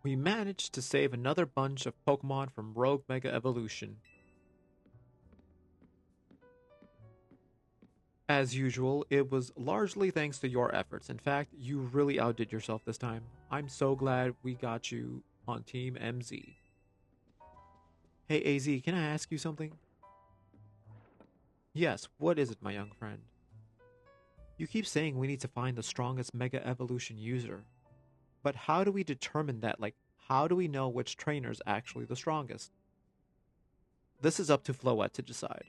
We managed to save another bunch of Pokemon from Rogue Mega Evolution. As usual, it was largely thanks to your efforts. In fact, you really outdid yourself this time. I'm so glad we got you on Team MZ. Hey AZ, can I ask you something? Yes, what is it, my young friend? You keep saying we need to find the strongest Mega Evolution user. But how do we determine that? Like, how do we know which trainer's actually the strongest? This is up to Floette to decide.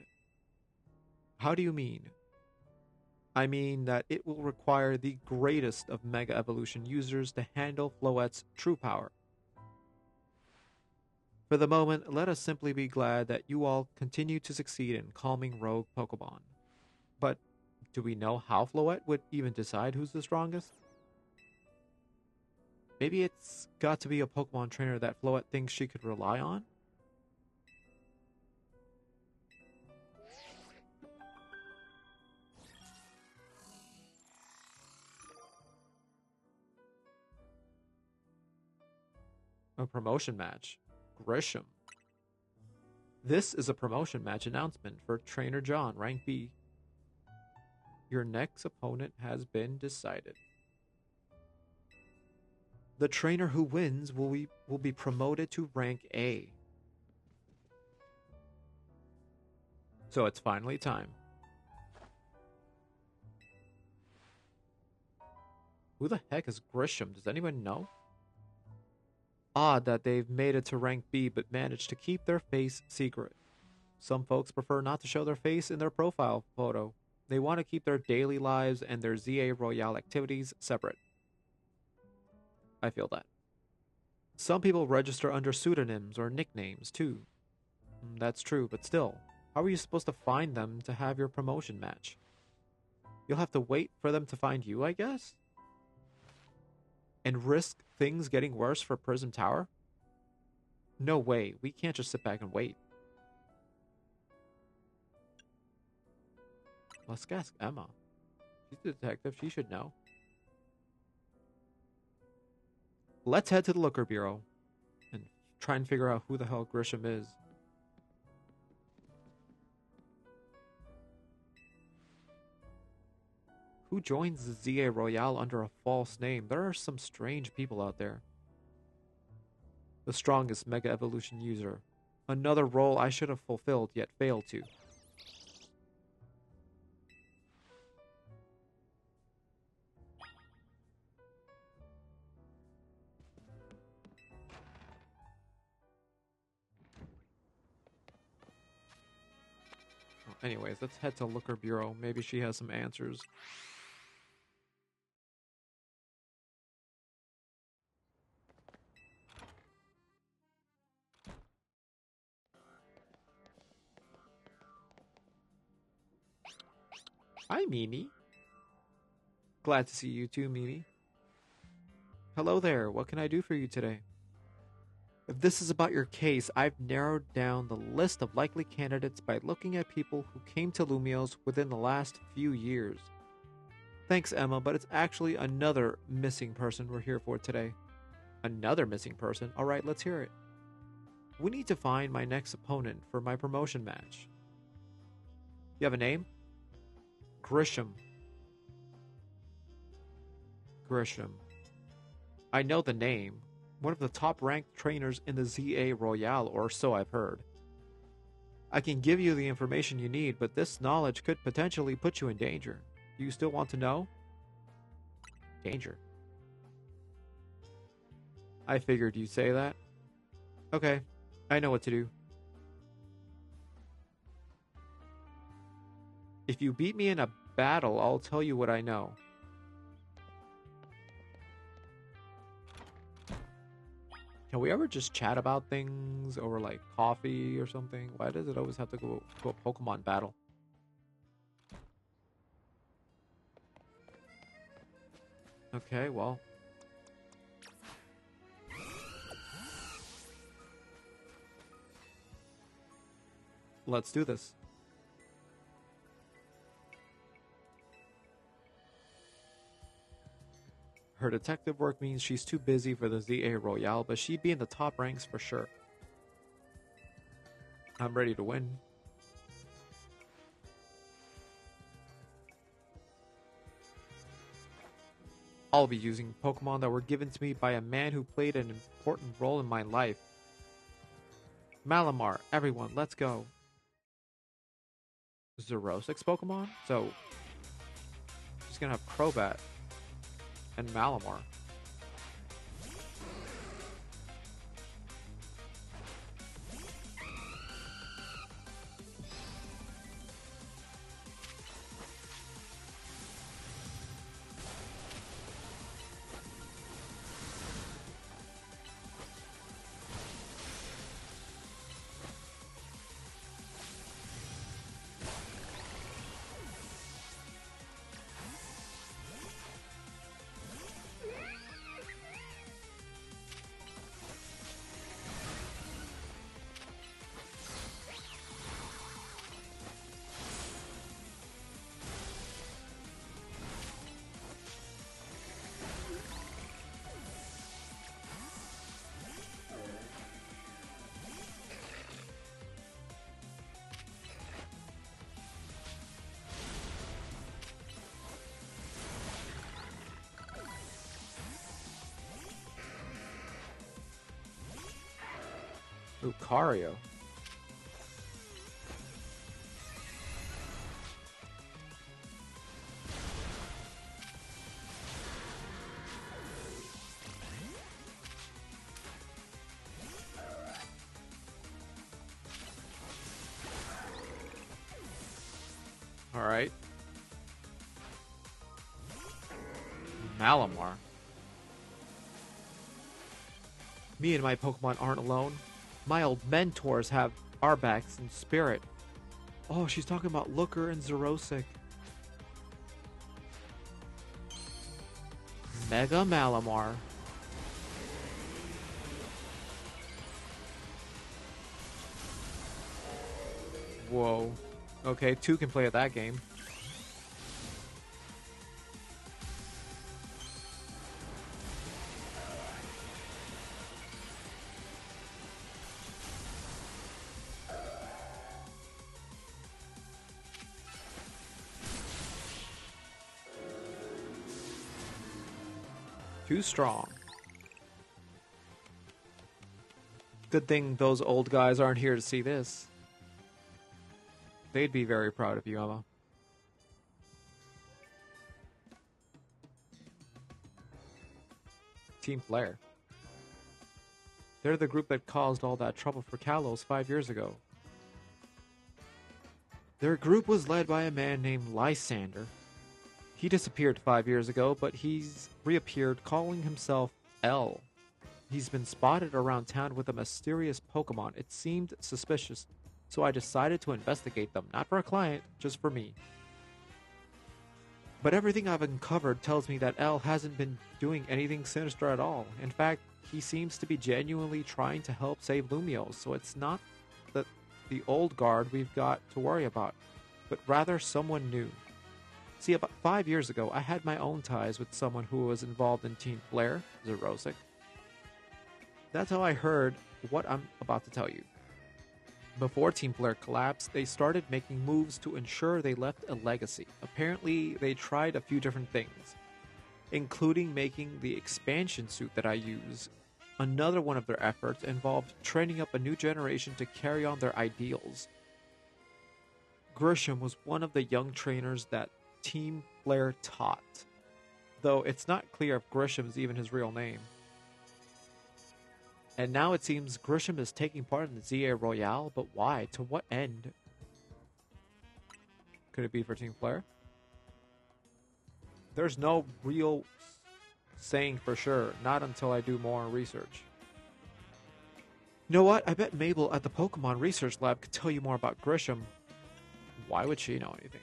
How do you mean? I mean that it will require the greatest of Mega Evolution users to handle Floette's true power. For the moment, let us simply be glad that you all continue to succeed in calming rogue Pokemon. But do we know how Floette would even decide who's the strongest? Maybe it's got to be a Pokemon trainer that Floette thinks she could rely on? A promotion match. Grisham. This is a promotion match announcement for Trainer John, rank B. Your next opponent has been decided. The trainer who wins will be promoted to rank A. So it's finally time. Who the heck is Grisham? Does anyone know? Odd that they've made it to rank B but managed to keep their face secret. Some folks prefer not to show their face in their profile photo. They want to keep their daily lives and their ZA Royale activities separate. I feel that. Some people register under pseudonyms or nicknames too. That's true, but still, how are you supposed to find them to have your promotion match? You'll have to wait for them to find you, I guess? And risk things getting worse for Prism Tower? No way, we can't just sit back and wait. Let's ask Emma. She's a detective, she should know. Let's head to the Looker Bureau and try and figure out who the hell Grisham is. Who joins the ZA Royale under a false name? There are some strange people out there. The strongest Mega Evolution user. Another role I should have fulfilled yet failed to. Anyways, let's head to Looker Bureau. Maybe she has some answers. Hi, Mimi. Glad to see you too, Mimi. Hello there. What can I do for you today? If this is about your case, I've narrowed down the list of likely candidates by looking at people who came to Lumios within the last few years. Thanks, Emma, but it's actually another missing person we're here for today. Another missing person? Alright, let's hear it. We need to find my next opponent for my promotion match. You have a name? Grisham. Grisham. I know the name. One of the top-ranked trainers in the ZA Royale, or so I've heard. I can give you the information you need, but this knowledge could potentially put you in danger. Do you still want to know? Danger. I figured you'd say that. Okay, I know what to do. If you beat me in a battle, I'll tell you what I know. Can we ever just chat about things over like coffee or something? Why does it always have to go to a Pokemon battle? Okay, well. Let's do this. Her detective work means she's too busy for the ZA Royale, but she'd be in the top ranks for sure. I'm ready to win. I'll be using Pokemon that were given to me by a man who played an important role in my life. Malamar, everyone, let's go. Xerosik's Pokemon? So, she's gonna have Crobat and Malamar. Lucario. Alright. Malamar. Me and my Pokemon aren't alone. My old mentors have our backs in spirit. Oh, she's talking about Looker and Xerosic. Mega Malamar. Whoa. Okay, 2 can play at that game. Too strong. Good thing those old guys aren't here to see this. They'd be very proud of you, Emma. Team Flare. They're the group that caused all that trouble for Kalos 5 years ago. Their group was led by a man named Lysander. He disappeared 5 years ago, but he's reappeared calling himself L. He's been spotted around town with a mysterious Pokemon. It seemed suspicious, so I decided to investigate them, not for a client, just for me. But everything I've uncovered tells me that L hasn't been doing anything sinister at all. In fact, he seems to be genuinely trying to help save Lumiose, so it's not the old guard we've got to worry about, but rather someone new. See, about 5 years ago, I had my own ties with someone who was involved in Team Flare, Xerosic. That's how I heard what I'm about to tell you. Before Team Flare collapsed, they started making moves to ensure they left a legacy. Apparently, they tried a few different things, including making the expansion suit that I use. Another one of their efforts involved training up a new generation to carry on their ideals. Grisham was one of the young trainers that Team Flare taught, though it's not clear if Grisham's even his real name. And now it seems Grisham is taking part in the ZA Royale, but why? To what end? Could it be for Team Flare? There's no real saying for sure, not until I do more research. You know what? I bet Mabel at the Pokemon Research Lab could tell you more about Grisham. Why would she know anything?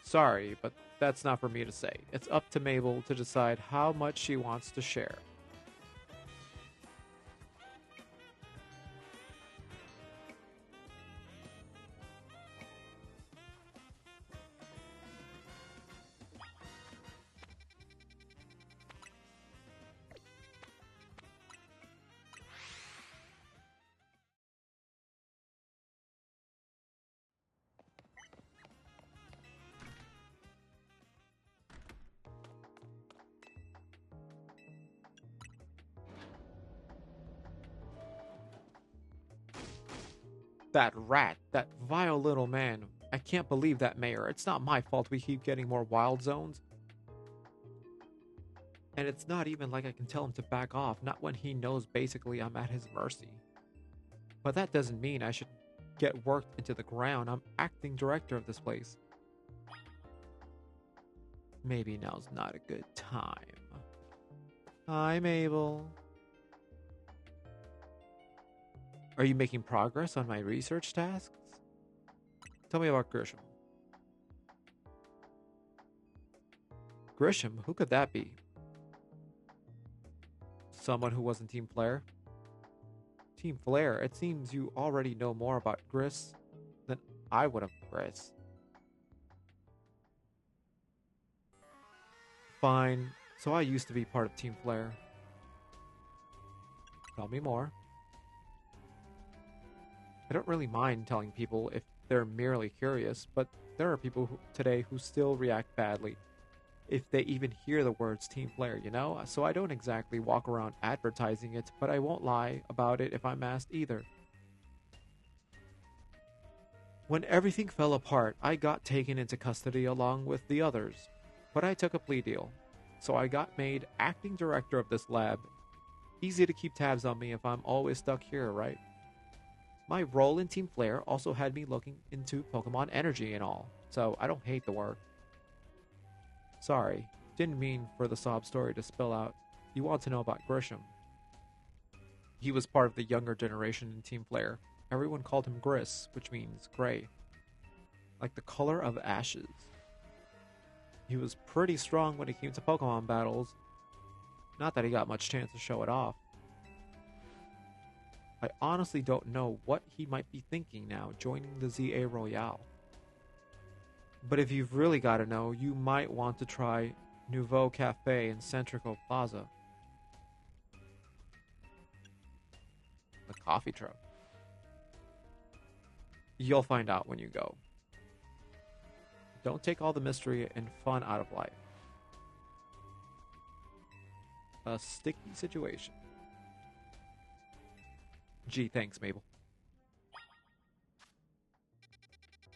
Sorry, but that's not for me to say. It's up to Mabel to decide how much she wants to share. That rat, that vile little man. I can't believe that, Mayor. It's not my fault we keep getting more wild zones. And it's not even like I can tell him to back off, not when he knows basically I'm at his mercy. But that doesn't mean I should get worked into the ground. I'm acting director of this place. Maybe now's not a good time. Hi, Mabel. Are you making progress on my research tasks? Tell me about Grisham. Grisham? Who could that be? Someone who wasn't Team Flare? Team Flare? It seems you already know more about Gris than I would have, Gris. Fine. So I used to be part of Team Flare. Tell me more. I don't really mind telling people if they're merely curious, but there are people today who still react badly if they even hear the words Team Flare, you know? So I don't exactly walk around advertising it, but I won't lie about it if I'm asked either. When everything fell apart, I got taken into custody along with the others, but I took a plea deal. So I got made acting director of this lab. Easy to keep tabs on me if I'm always stuck here, right? My role in Team Flare also had me looking into Pokemon energy and all, so I don't hate the work. Sorry, didn't mean for the sob story to spill out. You want to know about Grisham. He was part of the younger generation in Team Flare. Everyone called him Gris, which means gray. Like the color of ashes. He was pretty strong when it came to Pokemon battles. Not that he got much chance to show it off. I honestly don't know what he might be thinking now joining the ZA Royale. But if you've really got to know, you might want to try Nouveau Cafe in Centrico Plaza. The coffee truck. You'll find out when you go. Don't take all the mystery and fun out of life. A sticky situation. Gee, thanks, Mabel.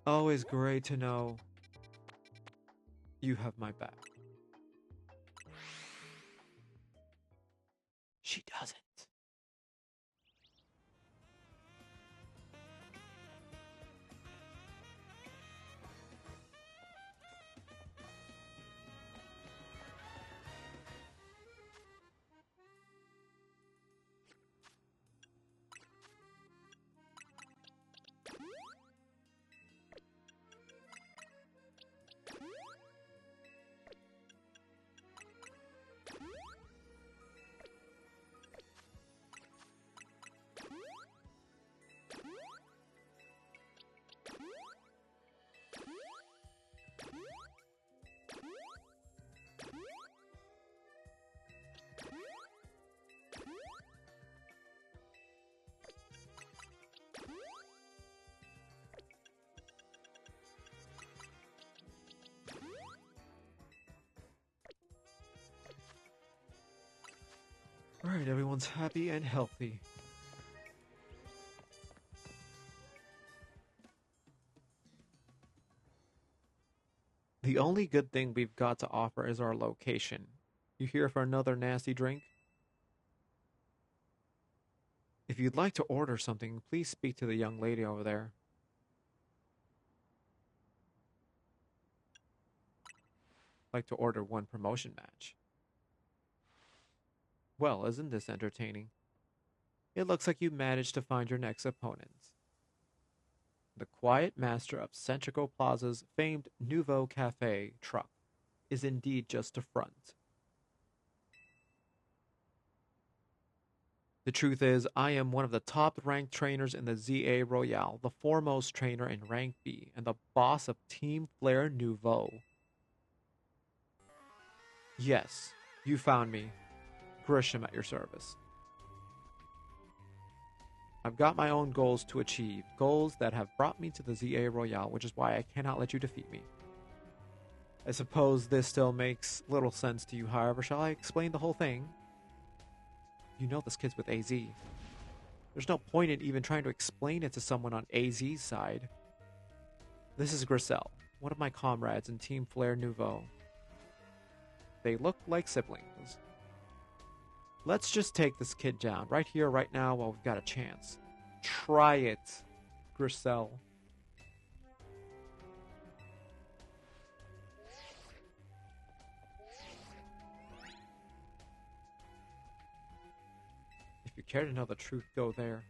Always great to know you have my back. She doesn't. Alright, everyone's happy and healthy. The only good thing we've got to offer is our location. You here for another nasty drink? If you'd like to order something, please speak to the young lady over there. I'd like to order one promotion match. Well, isn't this entertaining? It looks like you managed to find your next opponent. The quiet master of Centrico Plaza's famed Nouveau Cafe truck is indeed just a front. The truth is, I am one of the top-ranked trainers in the ZA Royale, the foremost trainer in Rank B, and the boss of Team Flare Nouveau. Yes, you found me. Grisham at your service. I've got my own goals to achieve, goals that have brought me to the ZA Royale, which is why I cannot let you defeat me. I suppose this still makes little sense to you, however, shall I explain the whole thing? You know this kid's with AZ. There's no point in even trying to explain it to someone on AZ's side. This is Griselle, one of my comrades in Team Flare Nouveau. They look like siblings. Let's just take this kid down, right here, right now, while we've got a chance. Try it, Griselle. If you care to know the truth, go there.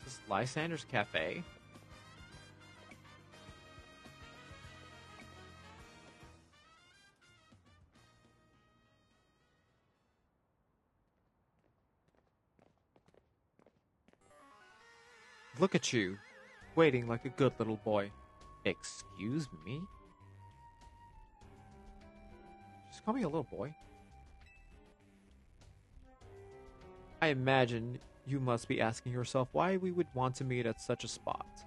This is Lysander's Cafe. Look at you, waiting like a good little boy. Excuse me? Just call me a little boy. I imagine you must be asking yourself why we would want to meet at such a spot.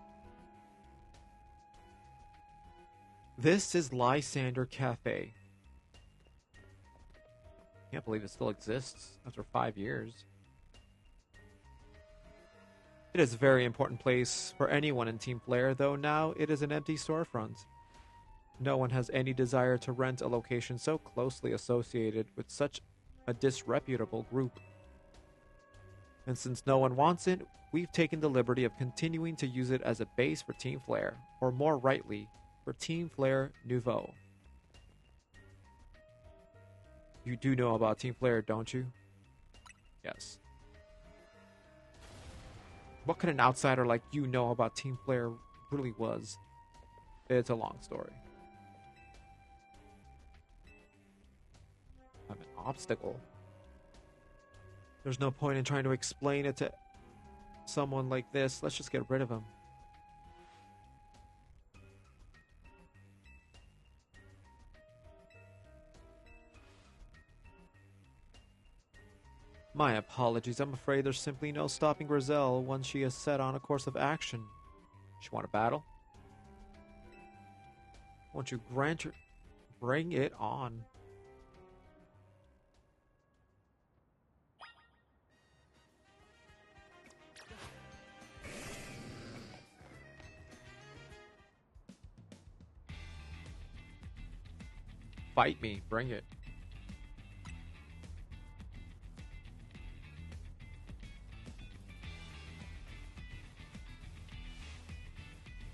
This is Lysander Cafe. Can't believe it still exists after 5 years. It is a very important place for anyone in Team Flare, though now it is an empty storefront. No one has any desire to rent a location so closely associated with such a disreputable group. And since no one wants it, we've taken the liberty of continuing to use it as a base for Team Flare, or more rightly, for Team Flare Nouveau. You do know about Team Flare, don't you? Yes. What could an outsider like you know about Team Flare really was? It's a long story. I'm an obstacle. There's no point in trying to explain it to someone like this. Let's just get rid of him. My apologies. I'm afraid there's simply no stopping Griselle once she is set on a course of action. She want a battle? Won't you grant her? Bring it on. Fight me. Bring it.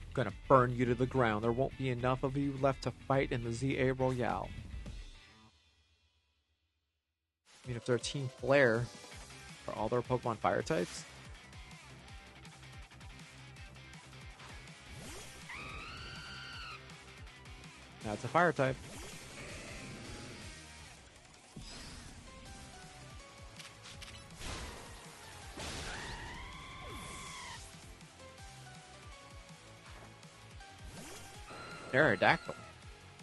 I'm gonna burn you to the ground. There won't be enough of you left to fight in the ZA Royale. I mean, if they're Team Flare, are all their Pokemon fire types? That's a fire type. Aerodactyl.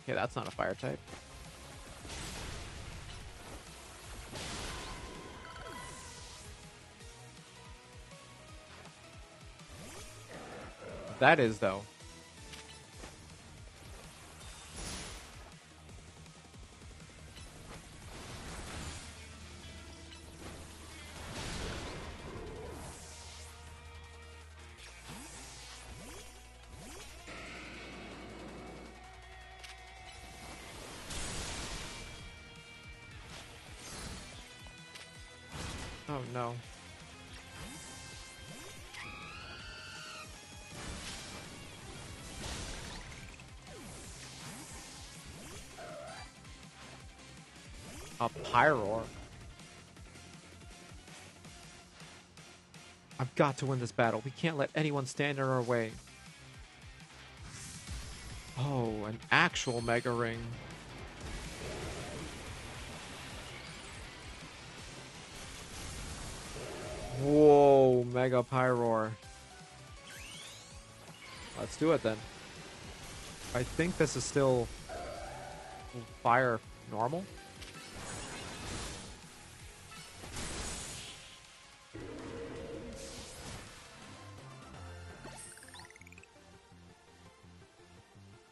Okay, that's not a fire type. That is, though. Oh no. A Pyroar. I've got to win this battle. We can't let anyone stand in our way. Oh, an actual Mega Ring. Whoa, Mega Pyroar. Let's do it then. I think this is still fire normal.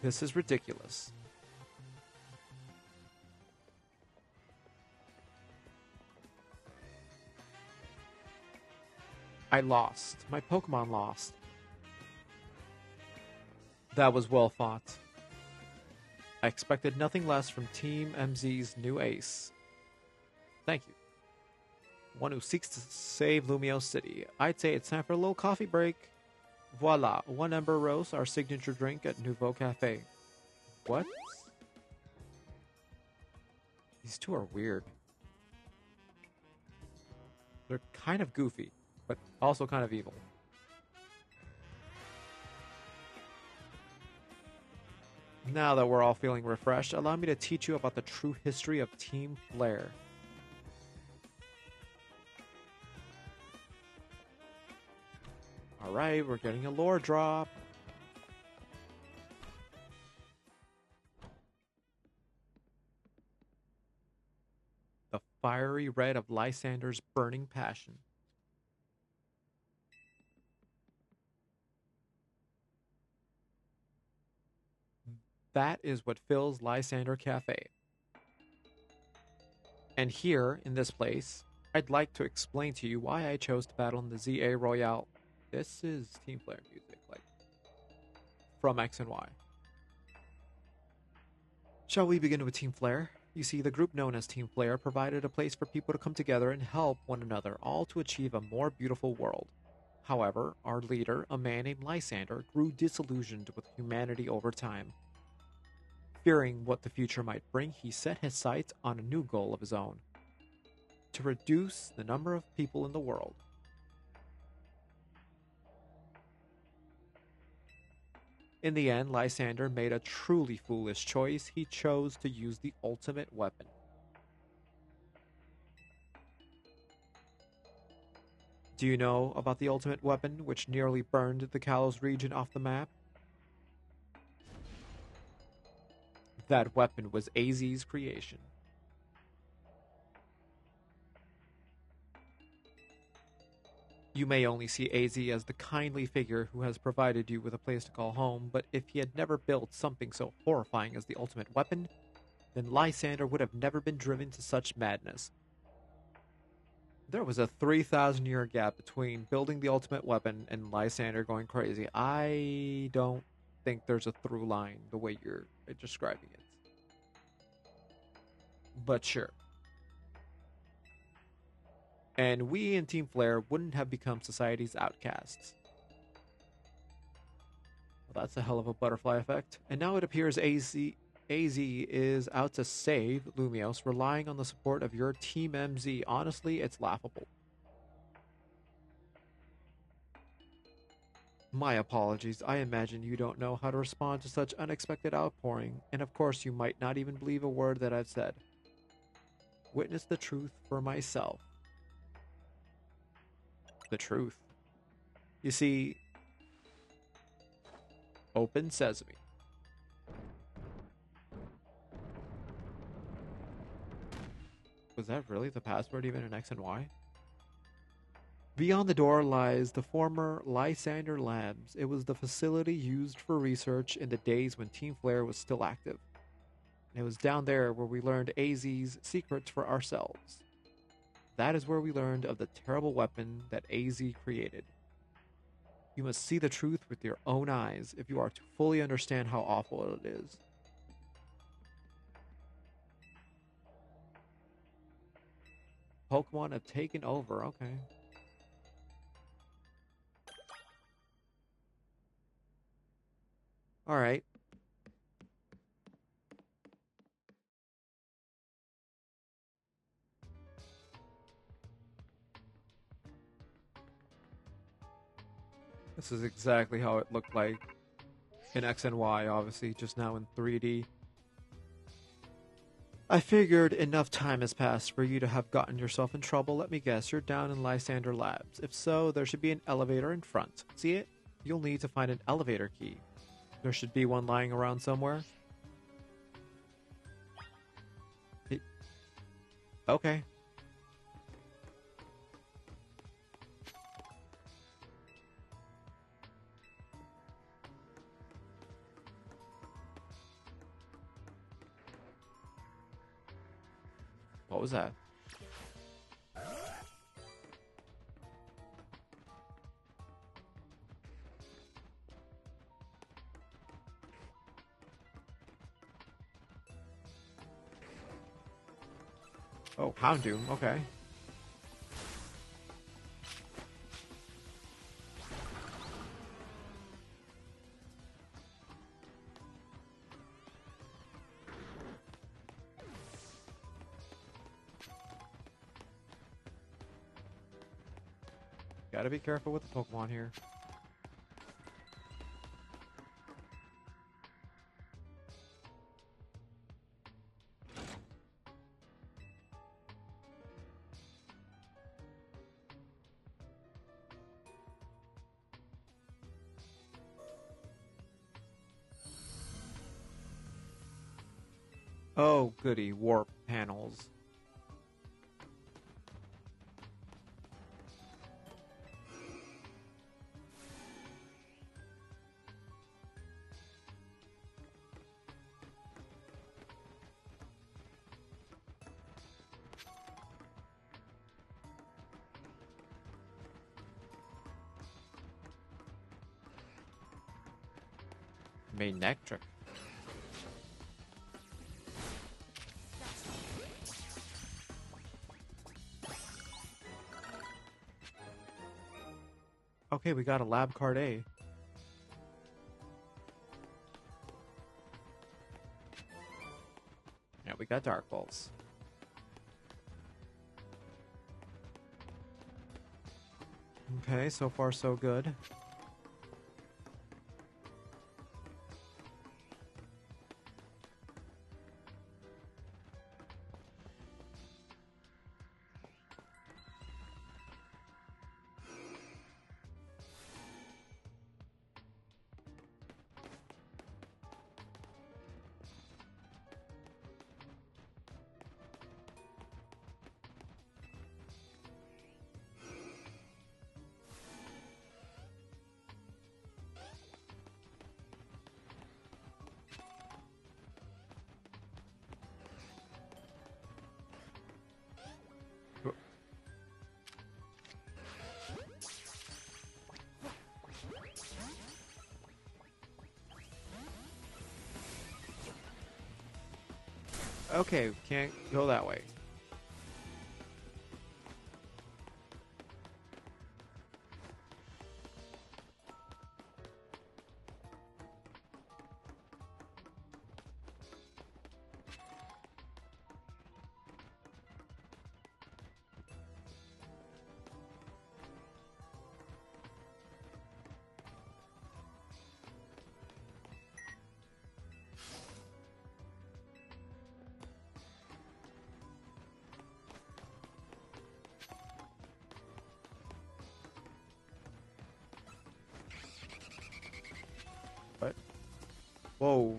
This is ridiculous. I lost. My Pokemon lost. That was well fought. I expected nothing less from Team MZ's new ace. Thank you. One who seeks to save Lumio City. I'd say it's time for a little coffee break. Voila, one Ember Rose, our signature drink at Nouveau Cafe. What? These two are weird. They're kind of goofy, but also kind of evil. Now that we're all feeling refreshed, allow me to teach you about the true history of Team Flare. Alright, we're getting a lore drop. The fiery red of Lysander's burning passion. That is what fills Lysander Cafe. And here, in this place, I'd like to explain to you why I chose to battle in the ZA Royale. This is Team Flare music, like, from X and Y. Shall we begin with Team Flare? You see, the group known as Team Flare provided a place for people to come together and help one another, all to achieve a more beautiful world. However, our leader, a man named Lysander, grew disillusioned with humanity over time. Fearing what the future might bring, he set his sights on a new goal of his own: to reduce the number of people in the world. In the end, Lysander made a truly foolish choice. He chose to use the ultimate weapon. Do you know about the ultimate weapon, which nearly burned the Kalos region off the map? That weapon was AZ's creation. You may only see AZ as the kindly figure who has provided you with a place to call home, but if he had never built something so horrifying as the ultimate weapon, then Lysander would have never been driven to such madness. There was a 3,000 year gap between building the ultimate weapon and Lysander going crazy. I don't think there's a through line the way you're describing it. But sure. And we in Team Flare wouldn't have become society's outcasts. Well, that's a hell of a butterfly effect. And now it appears AZ is out to save Lumios, relying on the support of your Team MZ. Honestly, it's laughable. My apologies. I imagine you don't know how to respond to such unexpected outpouring, and of course you might not even believe a word that I've said. Witness the truth for myself. The truth. You see, open sesame. Was that really the password even in X and Y? Beyond the door lies the former Lysander Labs. It was the facility used for research in the days when Team Flare was still active. And it was down there where we learned AZ's secrets for ourselves. That is where we learned of the terrible weapon that AZ created. You must see the truth with your own eyes if you are to fully understand how awful it is. Pokemon have taken over, okay. Alright. This is exactly how it looked like in X and Y, obviously, just now in 3D. I figured enough time has passed for you to have gotten yourself in trouble. Let me guess, you're down in Lysander Labs. If so, there should be an elevator in front. See it? You'll need to find an elevator key. There should be one lying around somewhere. Okay. What was that? Oh, Houndoom, okay. Gotta be careful with the Pokemon here. Oh, goody, warp panels. Manectric. Okay, we got a lab card A. Yeah, we got Dark Pulse. Okay, so far so good. Okay, can't go that way. What? Whoa.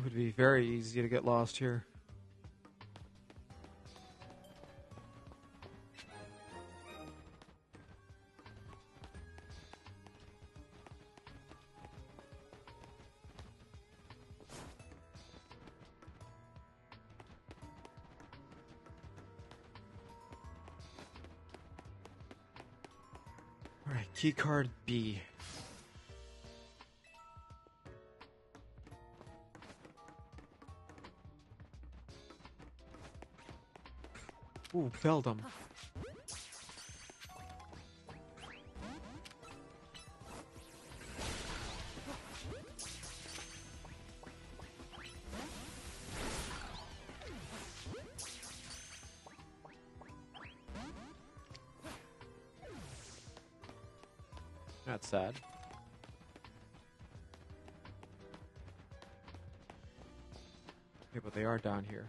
It would be very easy to get lost here. Alright, keycard B. Ooh, felled him. That's sad. Okay, but they are down here.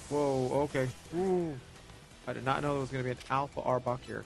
Whoa, okay. Ooh. I did not know there was going to be an Alpha Arbok here.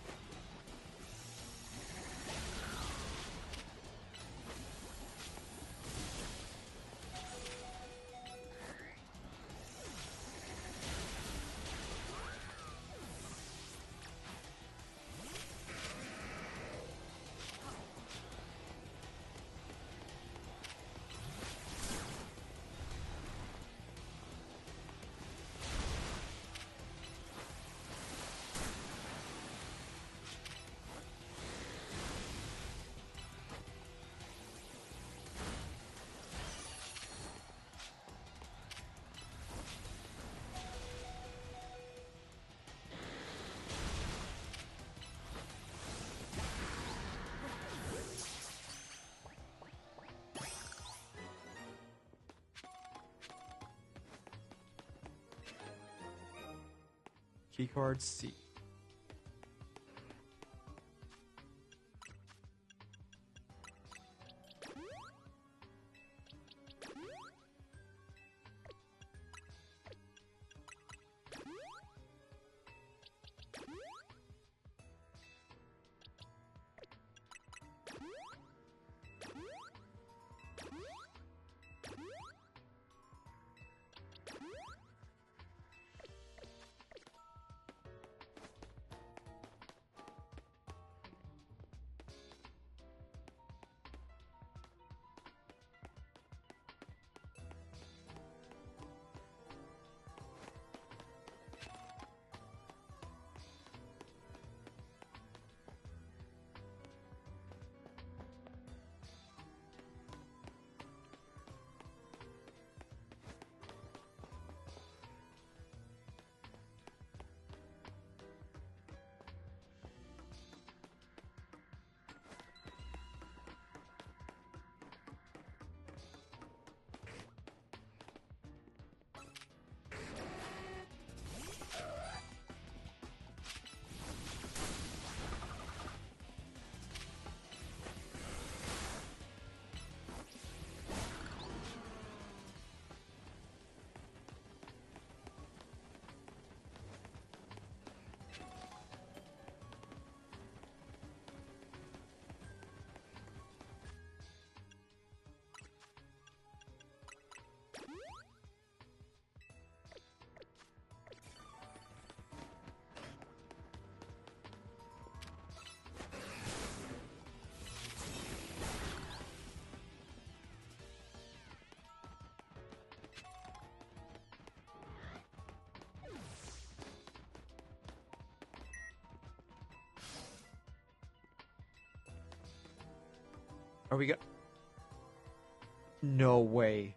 Keycard C. Are we gonna... No way.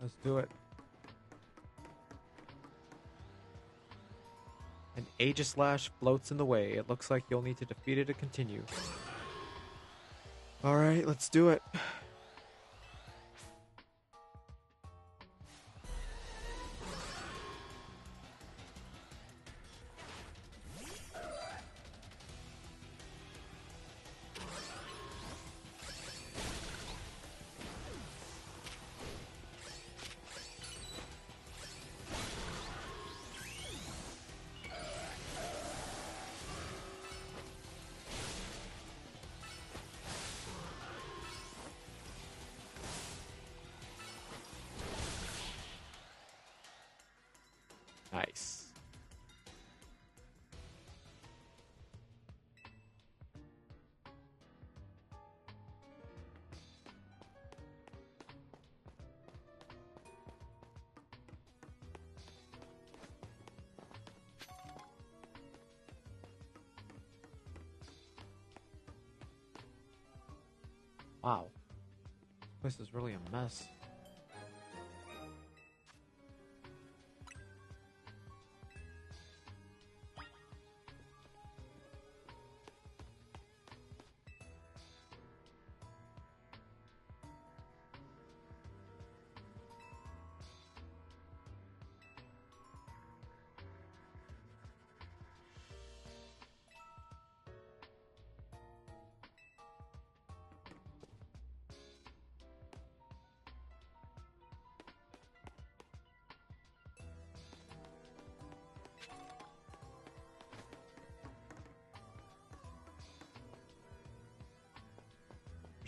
Let's do it. An Aegislash floats in the way. It looks like you'll need to defeat it to continue. Alright, let's do it. Nice. Wow. This place is really a mess.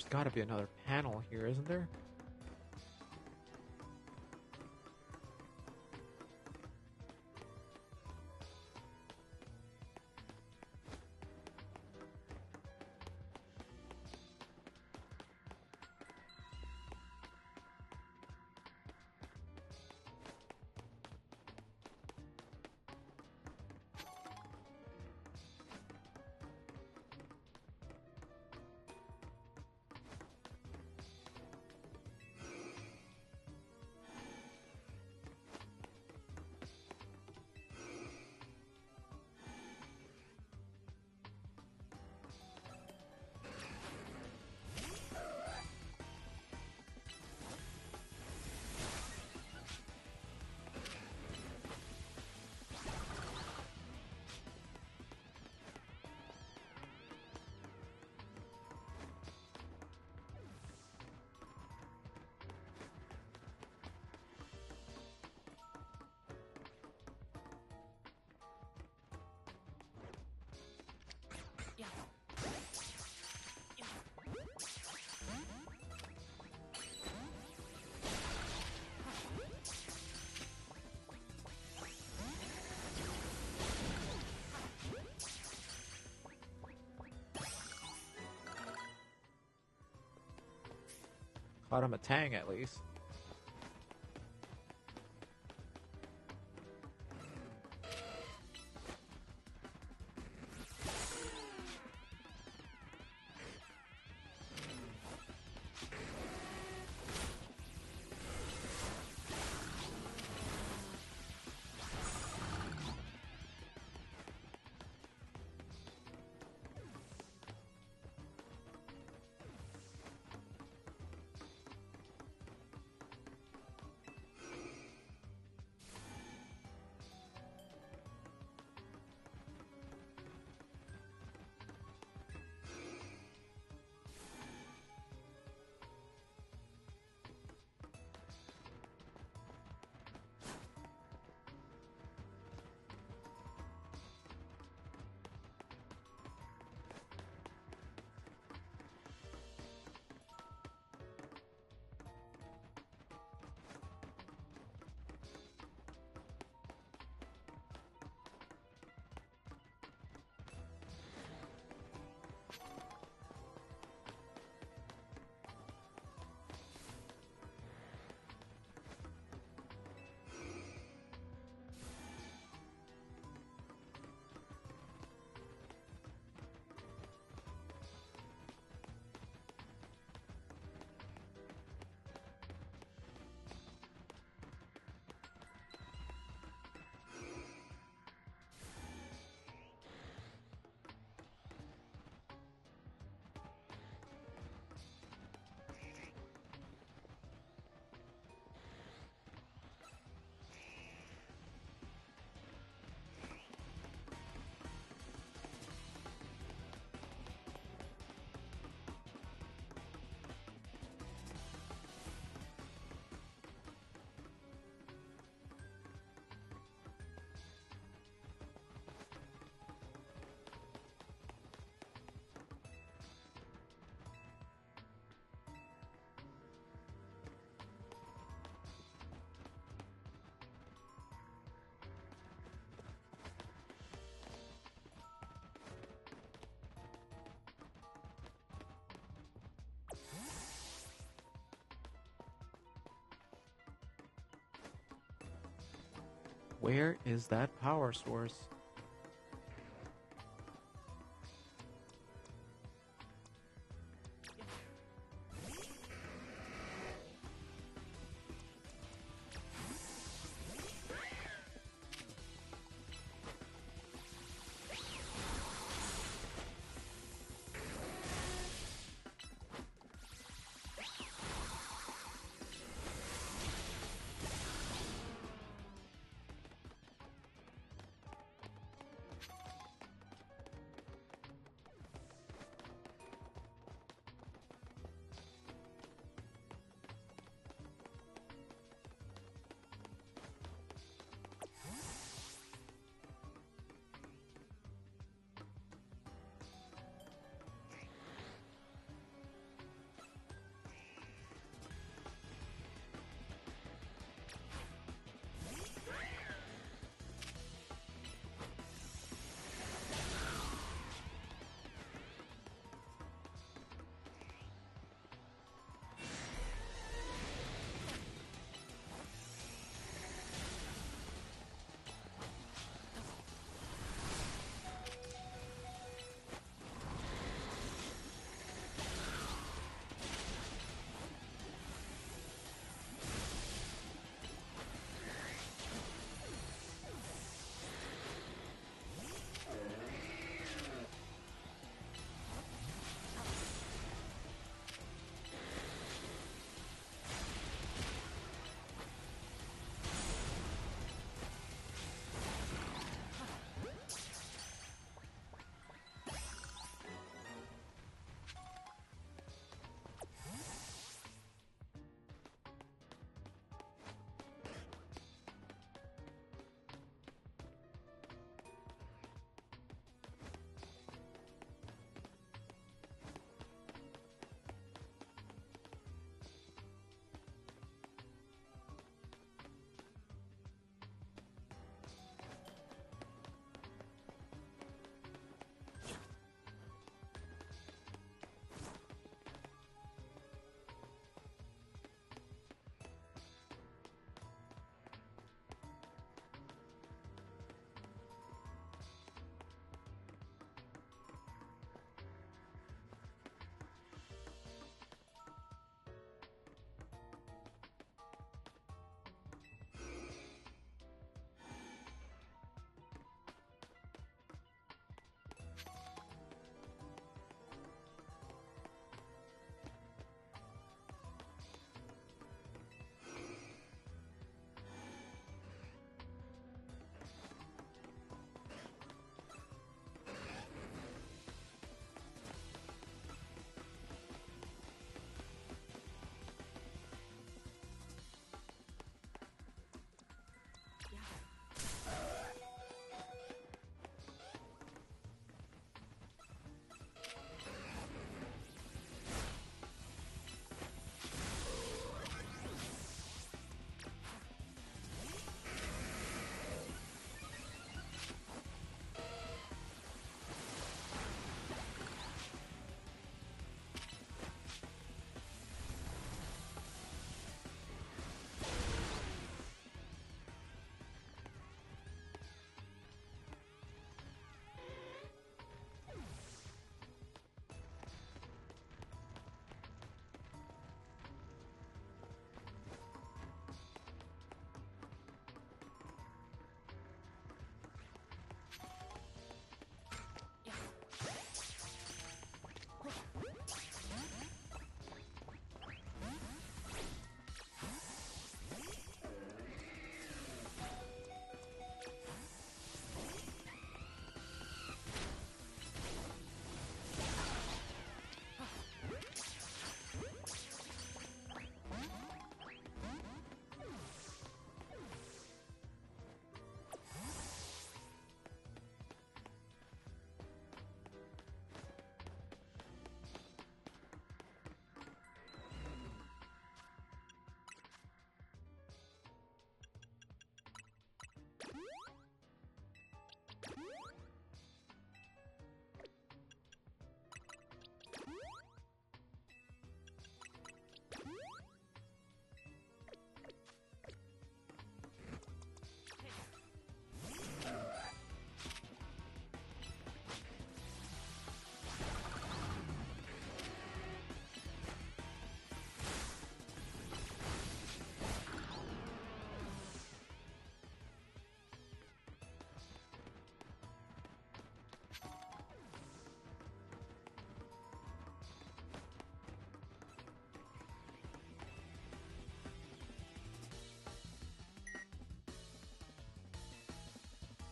There's gotta be another panel here, isn't there? Caught him a tang at least. Where is that power source?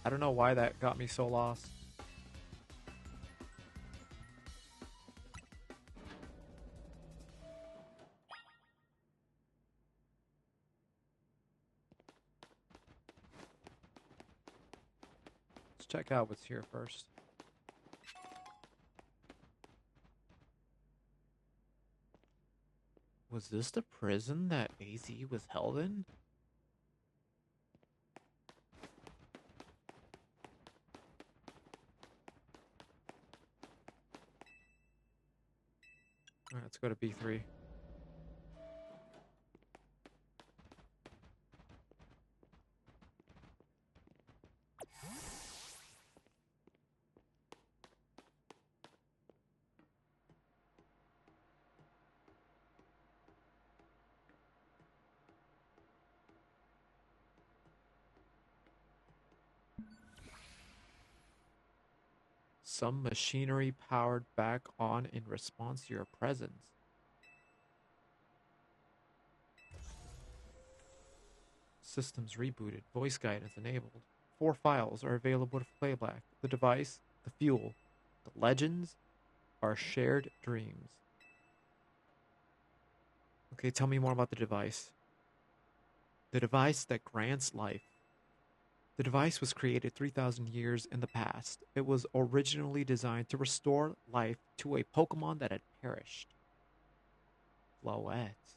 I don't know why that got me so lost. Let's check out what's here first. Was this the prison that AZ was held in? Alright, let's go to B3. Some machinery powered back on in response to your presence. Systems rebooted. Voice guidance enabled. 4 files are available to playback. The device, the fuel, the legends, are shared dreams. Okay, tell me more about the device. The device that grants life. The device was created 3,000 years in the past. It was originally designed to restore life to a Pokemon that had perished. Floette.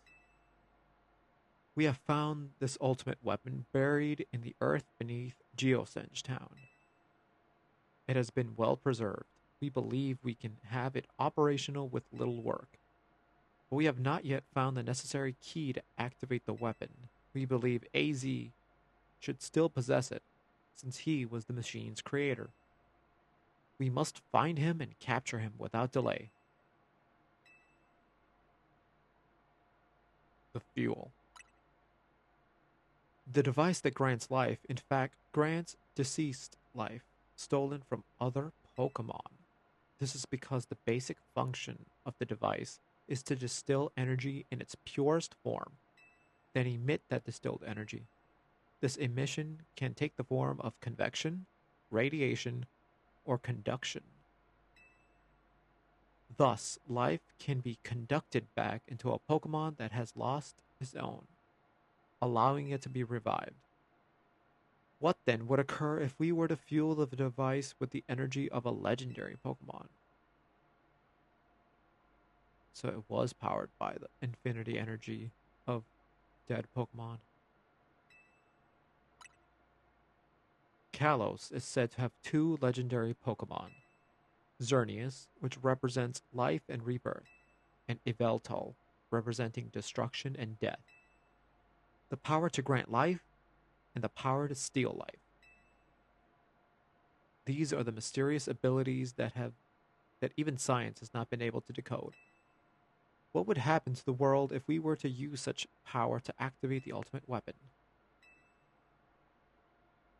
We have found this ultimate weapon buried in the earth beneath Geosenge Town. It has been well preserved. We believe we can have it operational with little work. But we have not yet found the necessary key to activate the weapon. We believe AZ should still possess it, since he was the machine's creator. We must find him and capture him without delay. The fuel. The device that grants life, in fact, grants deceased life, stolen from other Pokemon. This is because the basic function of the device is to distill energy in its purest form, then emit that distilled energy. This emission can take the form of convection, radiation, or conduction. Thus, life can be conducted back into a Pokemon that has lost its own, allowing it to be revived. What then would occur if we were to fuel the device with the energy of a legendary Pokemon? So it was powered by the infinity energy of dead Pokemon. Kalos is said to have 2 legendary Pokemon. Xerneas, which represents life and rebirth, and Yveltal, representing destruction and death. The power to grant life and the power to steal life. These are the mysterious abilities that even science has not been able to decode. What would happen to the world if we were to use such power to activate the ultimate weapon?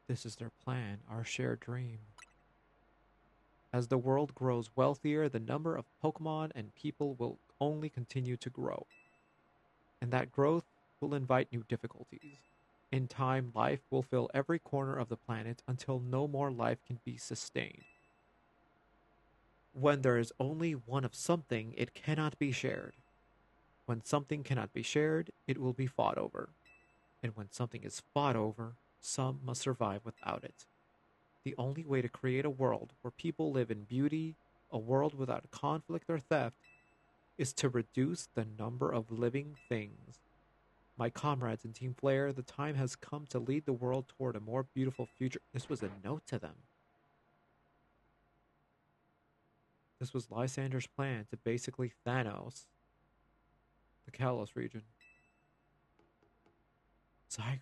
This is their plan, our shared dream. As the world grows wealthier, the number of Pokemon and people will only continue to grow. And that growth will invite new difficulties. In time, life will fill every corner of the planet until no more life can be sustained. When there is only one of something, it cannot be shared. When something cannot be shared, it will be fought over. And when something is fought over, some must survive without it. The only way to create a world where people live in beauty, a world without conflict or theft, is to reduce the number of living things. My comrades in Team Flare, the time has come to lead the world toward a more beautiful future. This was a note to them. This was Lysander's plan to basically Thanos the Kalos region. Zygarde.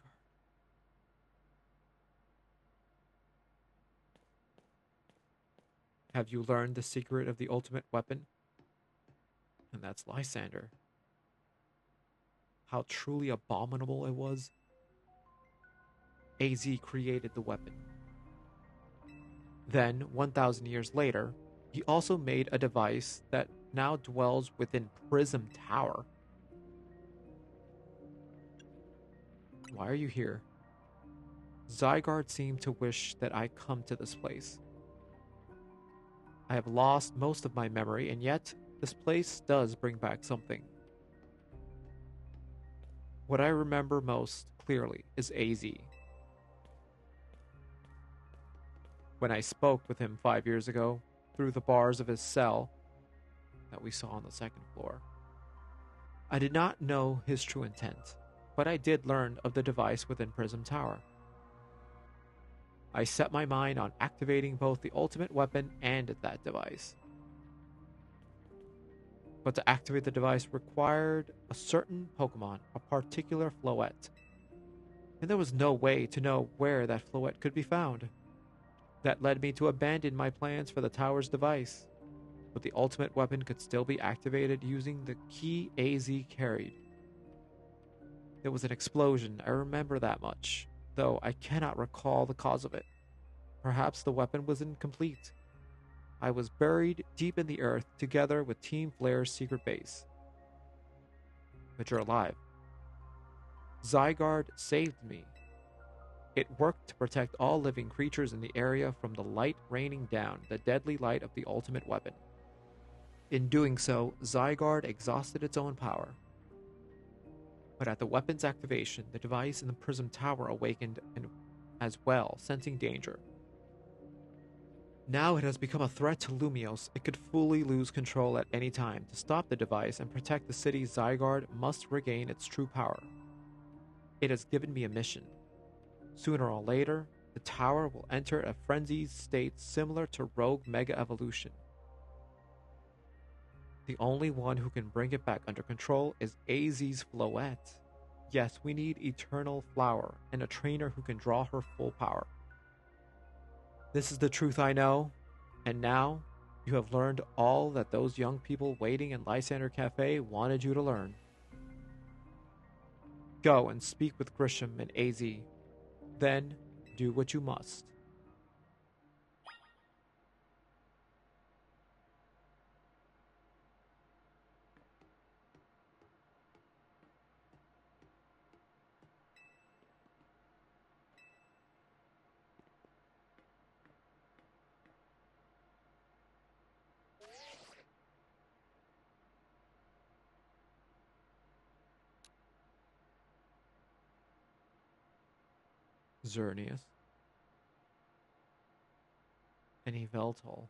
Have you learned the secret of the ultimate weapon? And that's Lysander. How truly abominable it was. AZ created the weapon. Then, 1,000 years later, he also made a device that now dwells within Prism Tower. Why are you here? Zygarde seemed to wish that I come to this place. I have lost most of my memory, and yet this place does bring back something. What I remember most clearly is AZ. When I spoke with him 5 years ago, through the bars of his cell that we saw on the second floor. I did not know his true intent, but I did learn of the device within Prism Tower. I set my mind on activating both the ultimate weapon and that device. But to activate the device required a certain Pokemon, a particular Floette. And there was no way to know where that Floette could be found. That led me to abandon my plans for the tower's device. But the ultimate weapon could still be activated using the key AZ carried. There was an explosion, I remember that much, though I cannot recall the cause of it. Perhaps the weapon was incomplete. I was buried deep in the earth together with Team Flare's secret base. But you're alive. Zygarde saved me. It worked to protect all living creatures in the area from the light raining down, the deadly light of the ultimate weapon. In doing so, Zygarde exhausted its own power. But at the weapon's activation, the device in the Prism Tower awakened and as well, sensing danger. Now it has become a threat to Lumios. It could fully lose control at any time. To stop the device and protect the city, Zygarde must regain its true power. It has given me a mission. Sooner or later, the tower will enter a frenzied state similar to Rogue Mega Evolution. The only one who can bring it back under control is AZ's Floette. Yes, we need Eternal Flower and a trainer who can draw her full power. This is the truth I know, and now you have learned all that those young people waiting in Lysander Cafe wanted you to learn. Go and speak with Grisham and AZ. Then do what you must. Xerneas and Yveltal.